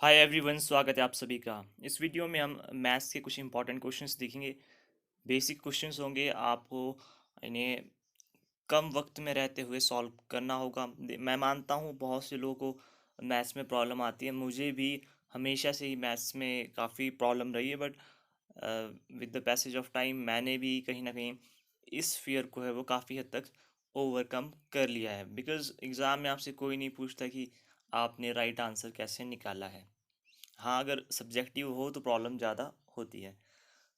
Hi everyone, स्वागत है आप सभी का। इस वीडियो में हम मैथ्स के कुछ इंपॉर्टेंट क्वेश्चंस देखेंगे। बेसिक क्वेश्चंस होंगे, आपको इन्हें कम वक्त में रहते हुए सॉल्व करना होगा। मैं मानता हूँ बहुत से लोगों को मैथ्स में प्रॉब्लम आती है, मुझे भी हमेशा से ही मैथ्स में काफ़ी प्रॉब्लम रही है, but with the passage of time मैंने भी कहीं ना कहीं इस फियर को है वो काफ़ी हद तक ओवरकम कर लिया है। बिकॉज एग्ज़ाम में आपसे कोई नहीं पूछता कि आपने राइट आंसर कैसे निकाला है। हाँ, अगर सब्जेक्टिव हो तो प्रॉब्लम ज़्यादा होती है।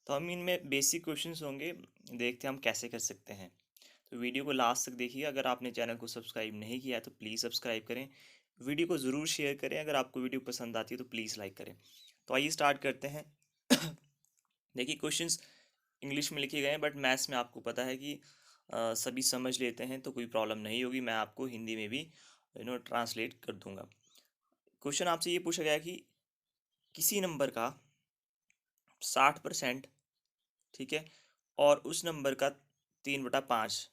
तो हम इनमें बेसिक क्वेश्चंस होंगे, देखते हैं हम कैसे कर सकते हैं। तो वीडियो को लास्ट तक देखिए। अगर आपने चैनल को सब्सक्राइब नहीं किया है तो प्लीज़ सब्सक्राइब करें। वीडियो को ज़रूर शेयर करें। अगर आपको वीडियो पसंद आती है तो प्लीज़ लाइक करें। तो आइए स्टार्ट करते हैं। देखिए, क्वेश्चंस इंग्लिश में लिखे गए हैं, बट मैथ्स में आपको पता है कि सभी समझ लेते हैं, तो कोई प्रॉब्लम नहीं होगी। मैं आपको हिंदी में भी ट्रांसलेट कर दूंगा। क्वेश्चन आपसे ये पूछा गया कि किसी नंबर का 60%, ठीक है, और उस नंबर का 3/5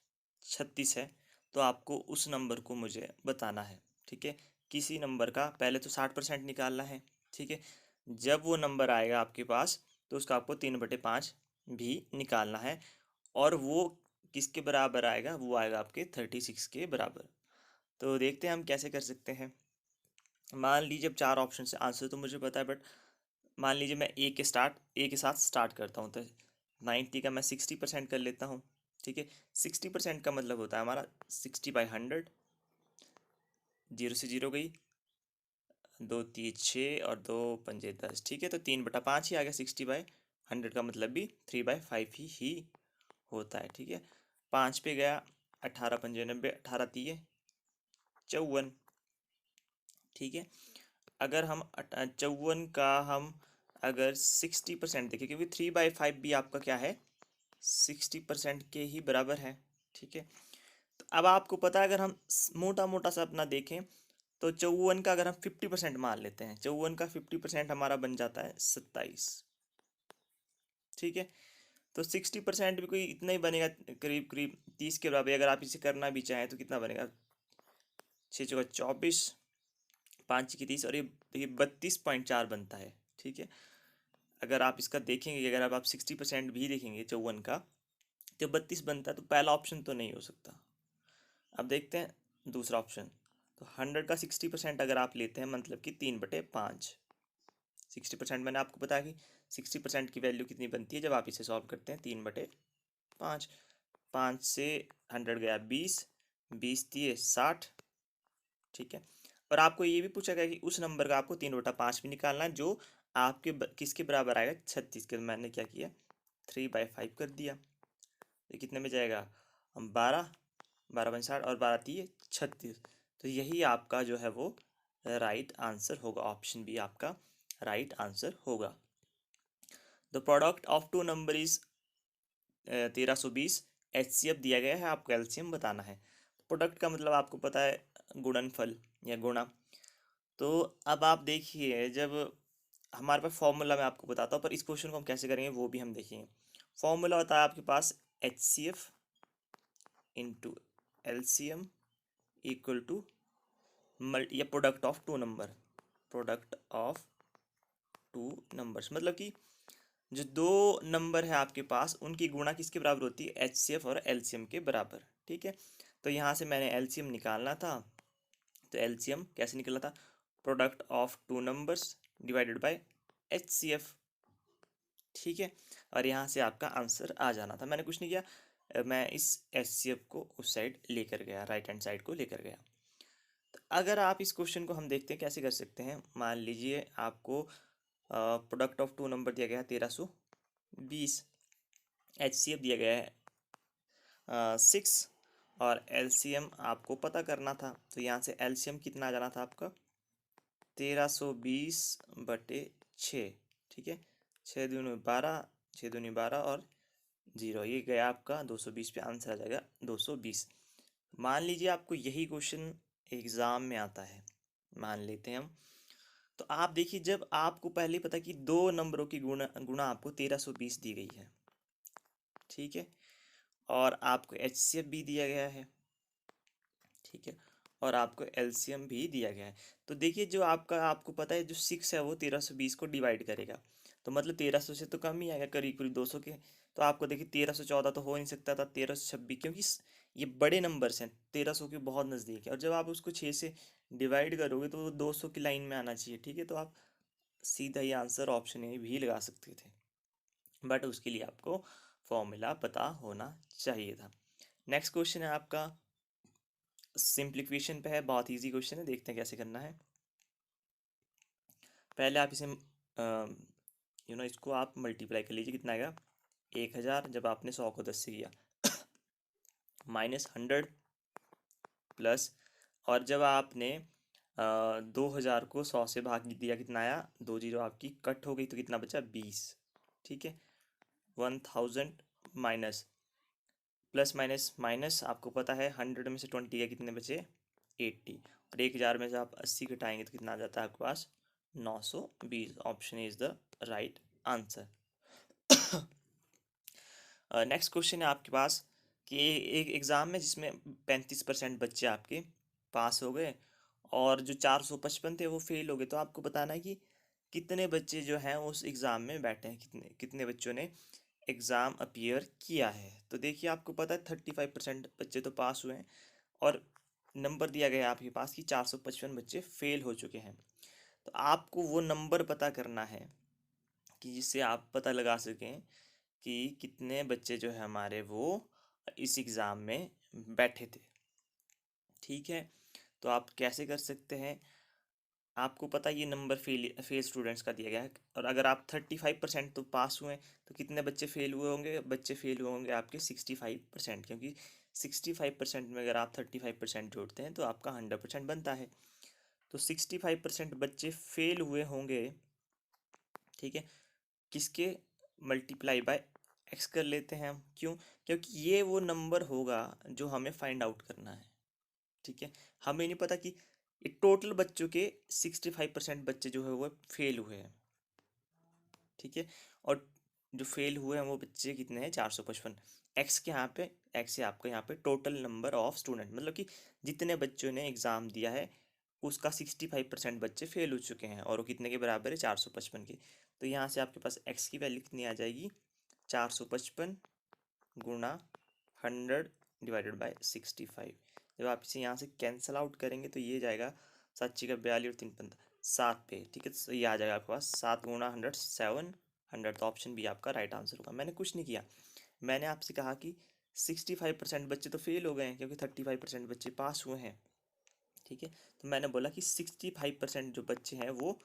36 है, तो आपको उस नंबर को मुझे बताना है। ठीक है, किसी नंबर का पहले तो 60% निकालना है। ठीक है, जब वो नंबर आएगा आपके पास तो उसका आपको 3/5 भी निकालना है, और वो किसके बराबर आएगा? वो आएगा आपके 36 के बराबर। तो देखते हैं हम कैसे कर सकते हैं। मान लीजिए अब चार ऑप्शन से आंसर तो मुझे पता है, बट मान लीजिए मैं ए के साथ स्टार्ट करता हूँ, तो 90 का मैं 60% कर लेता हूँ। ठीक है, 60% का मतलब होता है हमारा 60/100। जीरो से जीरो गई, दो तीन छः और दो पंजे 10। ठीक है, तो 3/5 ही आ गया। 60/100 का मतलब भी 3/5 ही होता है। ठीक है, पाँच पे गया, 18×5 = 90, 18×3 = 54। ठीक है, अगर हम 54 का हम अगर 60% देखें, क्योंकि 3/5 भी आपका क्या है, 60% के ही बराबर है। ठीक है, तो अब आपको पता है, अगर हम मोटा मोटा सा अपना देखें तो 54 का अगर हम 50% मान लेते हैं, 54 का 50% हमारा बन जाता है 27। ठीक है, तो 60% भी कोई इतना ही बनेगा, करीब करीब 30 के बराबर। अगर आप इसे करना भी चाहें तो कितना बनेगा? 6×4 = 24, 5×3 = 30, और ये 32.4 बनता है। ठीक है, अगर आप इसका देखेंगे, अगर आप 60% भी देखेंगे 54 का, तो 32 बनता है। तो पहला ऑप्शन तो नहीं हो सकता। अब देखते हैं दूसरा ऑप्शन। तो 100 का 60% अगर आप लेते हैं, मतलब कि 3/5। 60% मैंने आपको बताया कि 60% की वैल्यू कितनी बनती है जब आप इसे सॉल्व करते हैं, 3/5। 5 से 100 गया 20, 20×3 = 60। ठीक है, और आपको ये भी पूछा गया कि उस नंबर का आपको 3/5 भी निकालना है, जो आपके किसके बराबर आएगा? 36 के। मैंने क्या किया, 3/5 कर दिया। ये कितने में जाएगा? 12, 12×5 = 60, और 12×3 = 36। तो यही आपका जो है वो राइट आंसर होगा। ऑप्शन बी आपका राइट आंसर होगा। The product of two number is 1320। HCF दिया गया है, आपको एलसीएम बताना है। प्रोडक्ट का मतलब आपको पता है गुणनफल या गुणा। तो अब आप देखिए, जब हमारे पास फॉर्मूला, मैं आपको बताता हूँ, पर इस क्वेश्चन को हम कैसे करेंगे वो भी हम देखेंगे। फॉर्मूला होता है आपके पास HCF into LCM equal to या product of two number. Product of two numbers मतलब कि जो दो नंबर है आपके पास, उनकी गुणा किसके बराबर होती है? HCF और LCM के बराबर। ठीक है, तो यहाँ से मैंने LCM निकालना था, तो LCM कैसे निकला था? Product of two numbers divided by HCF। ठीक है, और यहाँ से आपका आंसर आ जाना था। मैंने कुछ नहीं किया, मैं इस HCF को उस साइड लेकर गया, राइट हैंड साइड को लेकर गया। तो अगर आप इस क्वेश्चन को हम देखते हैं कैसे कर सकते हैं। मान लीजिए आपको प्रोडक्ट ऑफ टू नंबर दिया गया है 1320, HCF दिया गया है 6, और LCM आपको पता करना था। तो यहाँ से LCM कितना आ जाना था आपका? 1320/6। ठीक है, 6×2 = 12, 6×2 = 12, और 0 ये गया आपका 220 पे। आंसर आ जाएगा 220। मान लीजिए आपको यही क्वेश्चन एग्जाम में आता है, मान लेते हैं हम। तो आप देखिए, जब आपको पहले पता कि दो नंबरों की गुणा गुणा आपको 1320 दी गई है। ठीक है, और आपको HCF भी दिया गया है। ठीक है, और आपको एलसीएम भी दिया गया है। तो देखिए जो आपका, आपको पता है जो 6 है वो 1320 को डिवाइड करेगा, तो मतलब 1300 से तो कम ही आएगा, करीब करीब 200 के। तो आपको देखिए 1314 तो हो नहीं सकता था, 1326, क्योंकि ये बड़े नंबर्स हैं, 1300 के बहुत नज़दीक है, और जब आप उसको 6 से डिवाइड करोगे तो वो 200 की लाइन में आना चाहिए, ठीक है। तो आप सीधा ही आंसर ऑप्शन ए भी लगा सकते थे, बट उसके लिए आपको फॉर्मूला पता होना चाहिए था। नेक्स्ट क्वेश्चन है आपका, सिंप्लीफिकेशन पे है, बहुत इजी क्वेश्चन है, देखते हैं कैसे करना है। पहले आप इसे इसको आप मल्टीप्लाई कर लीजिए, कितना आएगा 1000, जब आपने 100 को 10 से किया, माइनस 100 प्लस, और जब आपने 2000 को 100 से भाग दिया, कितना आया, 2 जीरो आपकी कट हो गई, तो कितना बचा 20, ठीक है। 1000 माइनस प्लस माइनस माइनस, आपको पता है 100 में से 20 का कितने बचे 80, और 1000 में से आप 80 घटाएंगे तो कितना आ जाता है आपके पास 920। Option is the right answer. Next question है आपके पास कि एक एग्ज़ाम में जिसमें 35% बच्चे आपके पास हो गए और जो 455 थे वो फेल हो गए, तो आपको बताना है कि कितने बच्चे जो हैं उस एग्ज़ाम में बैठे हैं, कितने कितने बच्चों ने एग्ज़ाम अपीयर किया है। तो देखिए आपको पता है 35% बच्चे तो पास हुए हैं, और नंबर दिया गया है आपके पास कि 455 बच्चे फेल हो चुके हैं। तो आपको वो नंबर पता करना है कि जिससे आप पता लगा सकें कि कितने बच्चे जो है हमारे वो इस एग्ज़ाम में बैठे थे, ठीक है। तो आप कैसे कर सकते हैं, आपको पता है ये नंबर फेल स्टूडेंट्स का दिया गया है, और अगर आप 35% तो पास हुए हैं, तो कितने बच्चे फेल हुए होंगे, बच्चे फेल हुए होंगे आपके 65%, क्योंकि 65% में अगर आप 35% जोड़ते हैं तो आपका 100% बनता है। तो 65% बच्चे फेल हुए होंगे, ठीक है, किसके, मल्टीप्लाई बाय एक्स कर लेते हैं हम, क्यों, क्योंकि ये वो नंबर होगा जो हमें फाइंड आउट करना है, ठीक है। हमें नहीं पता कि ये टोटल बच्चों के 65% बच्चे जो है वो फेल हुए हैं, ठीक है, और जो फेल हुए हैं वो बच्चे कितने हैं 455। एक्स के यहाँ पे, एक्स है आपका यहाँ पे टोटल नंबर ऑफ स्टूडेंट, मतलब कि जितने बच्चों ने एग्ज़ाम दिया है उसका 65% बच्चे फेल हो चुके हैं, और वो कितने के बराबर है 455 के। तो यहाँ से आपके पास एक्स की वैल्यू कितनी आ जाएगी, 455 गुणा 100 डिवाइडेड बाय 65। जब आप इसे यहाँ से कैंसिल आउट करेंगे तो ये जाएगा 7 का 42 और 3 7 पे, ठीक है। तो ये आ जाएगा आपके पास 7 गुणा 100 700। तो ऑप्शन बी आपका राइट आंसर होगा। मैंने कुछ नहीं किया, मैंने आपसे कहा कि 65% बच्चे तो फेल हो गए हैं क्योंकि 35% बच्चे पास हुए हैं, ठीक है। तो मैंने बोला कि 65% जो बच्चे हैं वो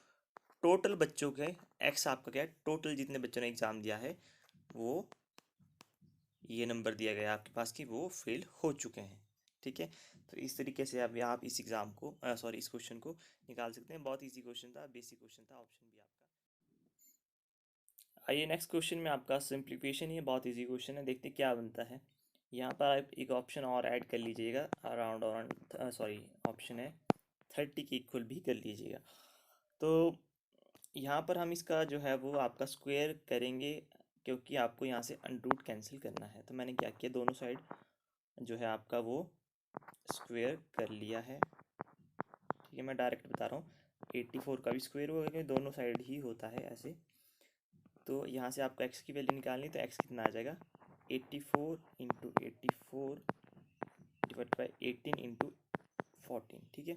टोटल बच्चों के, एक्स आपका क्या है, टोटल जितने बच्चों ने एग्ज़ाम दिया है वो, ये नंबर दिया गया है आपके पास कि वो फेल हो चुके हैं, ठीक है। तो इस तरीके से अब आप इस एग्ज़ाम को सॉरी इस क्वेश्चन को निकाल सकते हैं। बहुत इजी क्वेश्चन था, बेसिक क्वेश्चन था, ऑप्शन भी आपका। आइए नेक्स्ट क्वेश्चन में आपका सिंप्लीफिकेशन, ये बहुत इजी क्वेश्चन है, देखते क्या बनता है। यहाँ पर आप एक ऑप्शन और ऐड कर लीजिएगा, अराउंड अराउंड सॉरी ऑप्शन है 30 के इक्वल भी कर लीजिएगा। तो यहाँ पर हम इसका जो है वो आपका स्क्वायर करेंगे, क्योंकि आपको यहाँ से अंडरूट कैंसिल करना है। तो मैंने क्या किया, दोनों साइड जो है आपका वो स्क्वायर कर लिया है, ठीक है। मैं डायरेक्ट बता रहा हूँ, 84 का भी स्क्वायर होगा क्योंकि दोनों साइड ही होता है ऐसे। तो यहाँ से आपको एक्स की वैल्यू निकालनी, तो एक्स कितना आ जाएगा 84 इंटू 84 डिवाइड बाई 18 इंटू 14, ठीक है।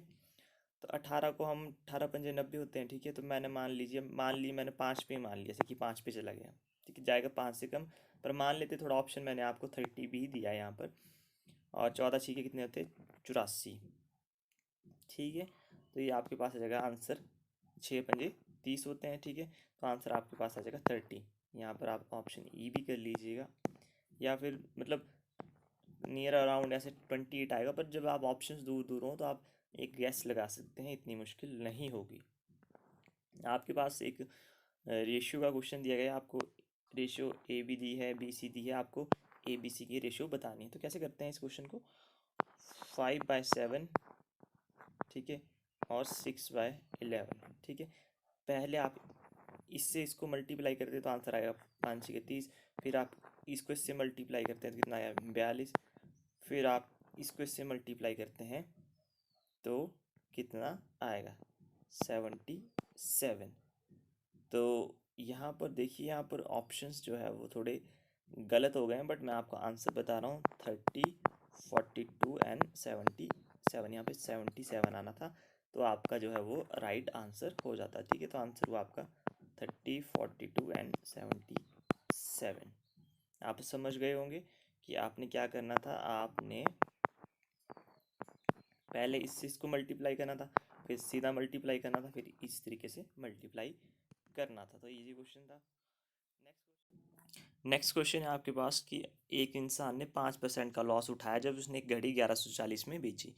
तो 18 को हम 18 पंजे 90 होते हैं, ठीक है। तो मैंने मान ली मैंने 5 पे मान लिया, जैसे कि 5 पे चला गया, ठीक है, जाएगा 5 से कम, पर मान लेते थोड़ा ऑप्शन मैंने आपको 30 भी दिया है यहाँ पर, और 14 छीके कितने होते हैं 84, ठीक है। तो ये आपके पास आ जाएगा आंसर, 6 पंजे 30 होते हैं, ठीक है। तो आंसर आपके पास आ जाएगा 30। यहाँ पर आप ऑप्शन ई भी कर लीजिएगा, या फिर मतलब नियर अराउंड ऐसे 28 आएगा, पर जब आप ऑप्शंस दूर दूर हों तो आप एक गैस लगा सकते हैं, इतनी मुश्किल नहीं होगी। आपके पास एक रेशियो का क्वेश्चन दिया गया है, आपको रेशियो ए बी दी है, बी सी दी है, आपको ए बी सी की रेशियो बतानी है। तो कैसे करते हैं इस क्वेश्चन को, 5/7, ठीक है, और 6/11, ठीक है। पहले आप इससे इसको मल्टीप्लाई करते हैं तो आंसर आएगा 5 6 30, फिर आप इसको इससे मल्टीप्लाई करते हैं तो कितना आया 42, फिर आप इसको इससे मल्टीप्लाई करते हैं तो कितना आएगा 77। तो यहाँ पर देखिए, यहाँ पर ऑप्शंस जो है वो थोड़े गलत हो गए हैं, बट मैं आपको आंसर बता रहा हूँ 30, 42 एंड 77। यहाँ पे 77 आना था, तो आपका जो है वो राइट आंसर हो जाता। ठीक है, तो आंसर हुआ आपका 30, 42 एंड 77। आप समझ गए होंगे कि आपने क्या करना था। आपने पहले इस चीज़ को मल्टीप्लाई करना था, फिर सीधा मल्टीप्लाई करना था, फिर इस तरीके से मल्टीप्लाई करना था। तो इजी क्वेश्चन था। नेक्स्ट क्वेश्चन है आपके पास कि एक इंसान ने 5% का लॉस उठाया जब उसने एक घड़ी 1140 में बेची।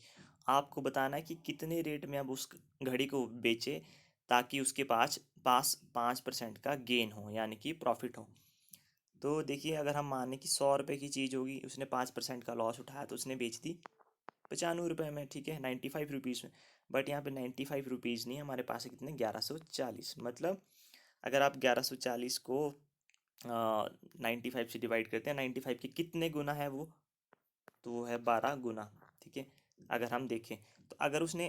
आपको बताना है कि कितने रेट में अब उस घड़ी को बेचे ताकि उसके पास पास 5% का गेन हो, यानी कि प्रॉफिट हो। तो देखिए, अगर हम माने कि 100 रुपये की चीज़ होगी, उसने 5% का लॉस उठाया तो उसने बेच दी 95 रुपये में। ठीक है, 95 रुपीज़ में। बट यहाँ पे 95 रुपीज़ नहीं, हमारे पास है कितने 1140। मतलब अगर आप 1140 को 95 से डिवाइड करते हैं, 95 के कितने गुना है वो, तो वो है 12 गुना। ठीक है, अगर हम देखें तो अगर उसने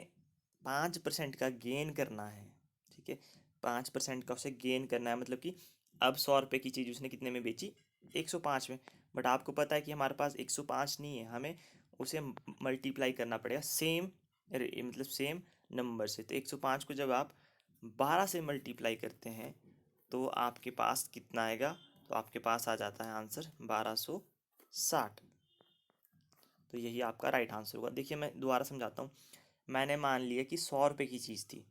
5% का गेन करना है, ठीक है, 5% का उसे गेन करना है, मतलब कि अब 100 रुपये की चीज़ उसने कितने में बेची 105 में। बट आपको पता है कि हमारे पास 105 नहीं है, हमें उसे मल्टीप्लाई करना पड़ेगा सेम, मतलब सेम नंबर से। तो 105 को जब आप 12 से मल्टीप्लाई करते हैं तो आपके पास कितना आएगा, तो आपके पास आ जाता है आंसर 1260। तो यही आपका राइट आंसर होगा। देखिए, मैं दोबारा समझाता हूँ। मैंने मान लिया कि 100 रुपये की चीज़ थी,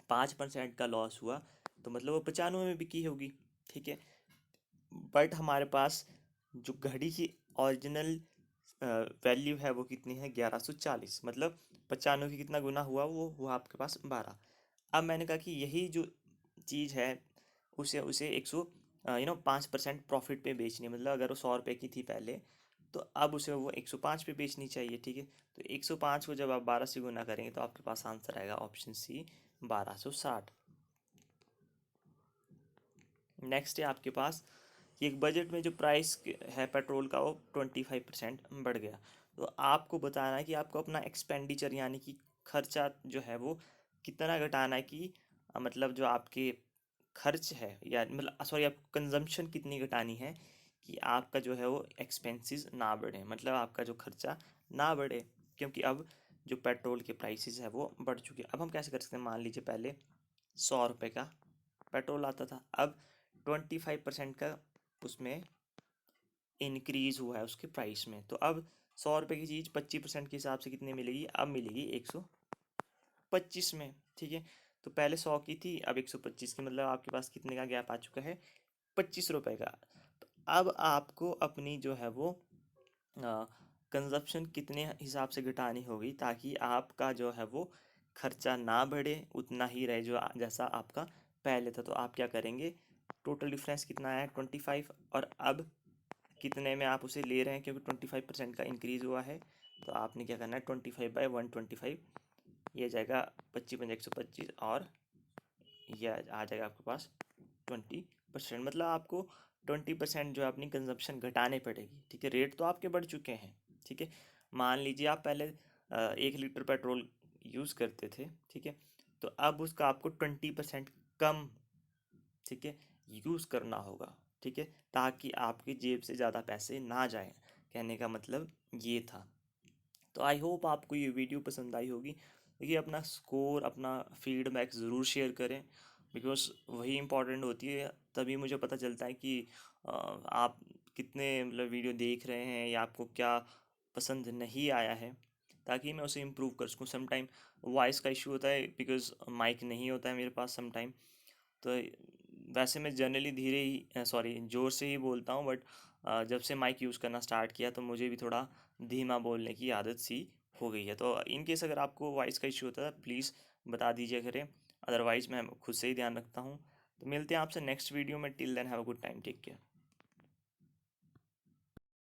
5% का लॉस हुआ, तो मतलब वो 95 में बिकी होगी। ठीक है, बट हमारे पास जो घड़ी की ओरिजिनल वैल्यू है वो कितनी है 1140, मतलब 95 की कितना गुना हुआ, वो हुआ आपके पास 12। अब मैंने कहा कि यही जो चीज़ है उसे उसे 5% प्रॉफिट पे बेचनी है। मतलब अगर वो 100 रुपये की थी पहले, तो अब उसे वो 105 पे बेचनी चाहिए। ठीक है, तो 105 को जब आप 12 से गुना करेंगे तो आपके पास आंसर आएगा ऑप्शन सी 1260। नेक्स्ट है आपके पास कि एक बजट में जो प्राइस है पेट्रोल का वो 25% बढ़ गया। तो आपको बताना है कि आपको अपना एक्सपेंडिचर यानी कि खर्चा जो है वो कितना घटाना है, कि मतलब जो आपके खर्च है, या मतलब सॉरी, आपको कंजम्पशन कितनी घटानी है कि आपका जो है वो एक्सपेंसेस ना बढ़े, मतलब आपका जो खर्चा ना बढ़े। क्योंकि अब जो पेट्रोल के प्राइसेस है वो बढ़ चुके हैं। अब हम कैसे कर सकते हैं, मान लीजिए पहले 100 रुपये का पेट्रोल आता था, अब 25% का उसमें इंक्रीज हुआ है उसके प्राइस में। तो अब 100 रुपये की चीज़ 25% के हिसाब से कितने मिलेगी, अब मिलेगी 125 में। ठीक है, तो पहले 100 की थी, अब 125 की, मतलब आपके पास कितने का गैप आ चुका है 25 रुपये का। तो अब आपको अपनी जो है वो कंजप्शन कितने हिसाब से घटानी होगी ताकि आपका जो है वो खर्चा ना बढ़े, उतना ही रहे जो जैसा आपका पहले था। तो आप क्या करेंगे, टोटल डिफरेंस कितना है 25, और अब कितने में आप उसे ले रहे हैं, क्योंकि 25% का इंक्रीज़ हुआ है। तो आपने क्या करना है 25/125, ये जाएगा 25×125, और यह आ जाएगा आपके पास 20%। मतलब आपको 20% जो है अपनी कंजप्शन घटाने पड़ेगी। ठीक है, रेट तो आपके बढ़ चुके हैं। ठीक है, मान लीजिए आप पहले 1 लीटर पेट्रोल यूज़ करते थे। ठीक है, तो अब उसका आपको 20% कम, ठीक है, यूज़ करना होगा। ठीक है, ताकि आपकी जेब से ज़्यादा पैसे ना जाएं। कहने का मतलब ये था। तो आई होप आपको ये वीडियो पसंद आई होगी। देखिए, अपना स्कोर, अपना फीडबैक ज़रूर शेयर करें, बिकॉज वही इम्पोर्टेंट होती है। तभी मुझे पता चलता है कि आप कितने मतलब वीडियो देख रहे हैं या आपको क्या पसंद नहीं आया है, ताकि मैं उसे इम्प्रूव कर सकूँ। समटाइम वॉइस का इशू होता है बिकॉज माइक नहीं होता है मेरे पास समटाइम। तो वैसे मैं जनरली धीरे ही सॉरी ज़ोर से ही बोलता हूँ, बट जब से माइक यूज़ करना स्टार्ट किया तो मुझे भी थोड़ा धीमा बोलने की आदत सी हो गई है। तो इन केस अगर आपको वॉइस का इशू होता है प्लीज़ बता दीजिए करें, अदरवाइज़ मैं खुद से ही ध्यान रखता हूँ। तो मिलते हैं आपसे नेक्स्ट वीडियो में। Till then have a good time, take care.